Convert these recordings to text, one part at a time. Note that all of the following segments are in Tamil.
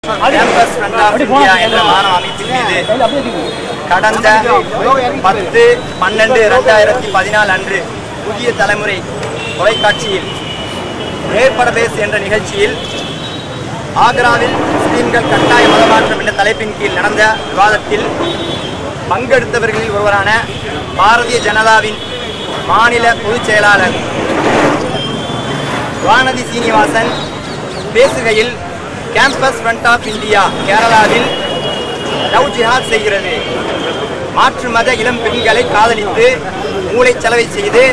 கேம்பஸ் ஃப்ரண்ட் ஆஃப் இந்தியா என்ற மாணவ அமைப்பின் மீது கடந்த 10/12/2014 அன்று புதிய தலைமுறை தொலைக்காட்சியில் மேற்படபேஸ் என்ற நிகழ்ச்சியில் ஆக்ராவில் முஸ்லீம்கள் கட்டாய மதமாற்றம் என்ற தலைப்பின் கீழ் நடந்த விவாதத்தில் பங்கெடுத்தவர்களில் ஒருவரான பாரதிய ஜனதாவின் மாநில பொதுச் செயலாளர் வானதி சீனிவாசன் பேசுகையில் கேம்பஸ் ஃப்ரண்ட் ஆஃப் இந்தியா கேரளாவில் லவ் ஜிஹாத் செய்கிறது, மாற்று மத இளம் பெண்களை காதலித்து மூளைச்சலவை செய்து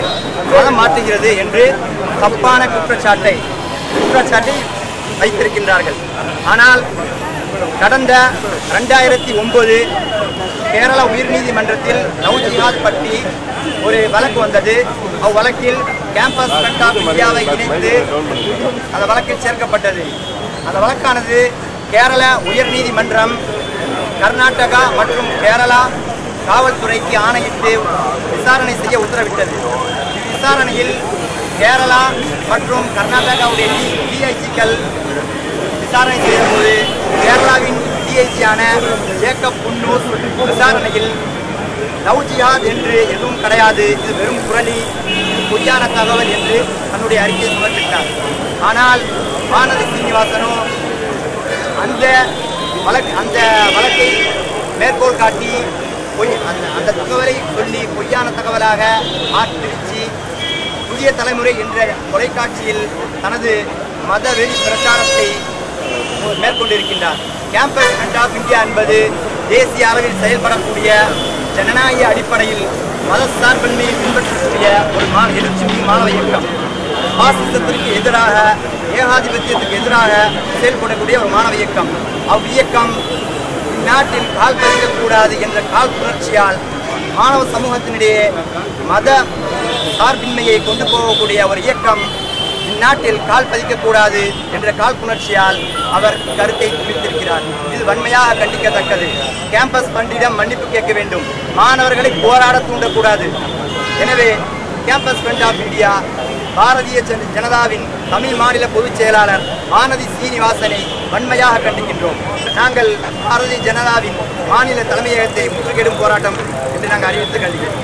மதம் மாற்றுகிறது என்று தப்பான குற்றச்சாட்டை வைத்திருக்கின்றார்கள். ஆனால் கடந்த 2009 கேரள உயர்நீதிமன்றத்தில் லவ் ஜிஹாத் பற்றி ஒரு வழக்கு வந்தது. அவ்வழக்கில் கேம்பஸ் ஃப்ரண்ட் ஆஃப் இந்தியாவை இணைத்து அந்த வழக்கில் சேர்க்கப்பட்டது. அந்த வழக்கானது கேரள உயர்நீதிமன்றம் கர்நாடகா மற்றும் கேரளா காவல்துறைக்கு ஆணையிட்டு விசாரணை செய்ய உத்தரவிட்டது. விசாரணையில் கேரளா மற்றும் கர்நாடகாவுடைய டிஐஜிக்கள் விசாரணை செய்தபோது கேரளாவின் டிஐஜியான ஜேக்கப் புன்னூஸ் விசாரணையில் லவ் ஜிஹாத் என்று எதுவும் கிடையாது, இது வெறும் புரளி, பொய்யான தகவல் என்று தன்னுடைய அறிக்கையை சமர்ப்பித்தார். ஆனால் வானதி சீனிவாசனோ அந்த வழக்கை மேற்கோள் காட்டி அந்த தகவலை சொல்லி பொய்யான தகவலாக மாற்றி புதிய தலைமுறை என்ற தொலைக்காட்சியில் தனது மதவெறி பிரச்சாரத்தை மேற்கொண்டிருக்கின்றார். கேம்பஸ் ஃப்ரண்ட் ஆஃப் இந்தியா என்பது தேசிய அளவில் செயல்படக்கூடிய ஜனநாயக அடிப்படையில் மதசார்பின்மையை பின்பற்றக்கூடிய ஒரு எழுச்சிமிகு மாணவ இயக்கம். பாசிசத்திற்கு எதிராக, ஏகாதிபத்தியத்துக்கு எதிராக செயல்படக்கூடிய ஒரு மாணவ இயக்கம். அவ்வியக்கம் இந்நாட்டில் கால் பதிக்கக்கூடாது என்ற காழ்ப்புணர்ச்சியால் மாணவ சமூகத்தினிடையே மத சார்பின்மையை கொண்டு போகக்கூடிய ஒரு இயக்கம் இந்நாட்டில் கால் பதிக்கக்கூடாது என்ற காழ்ப்புணர்ச்சியால் அவர் கருத்தை தெரிவித்திருக்கிறார். இது வன்மையாக கண்டிக்கத்தக்கது. கேம்பஸ் ஃப்ரண்டிடம் மன்னிப்பு கேட்க வேண்டும், மாணவர்களை போராட தூண்டக்கூடாது. எனவே campus front of India Bharatiya ஜனதாவின் தமிழ் மாநில பொதுச் செயலாளர் வானதி சீனிவாசனை வன்மையாக கண்டிக்கின்றோம். நாங்கள் பாரதிய ஜனதாவின் மாநில தலைமையகத்தை முற்றுகையிடும் போராட்டம் என்று நாங்கள் அறிவித்து கண்டிக்கிறோம்.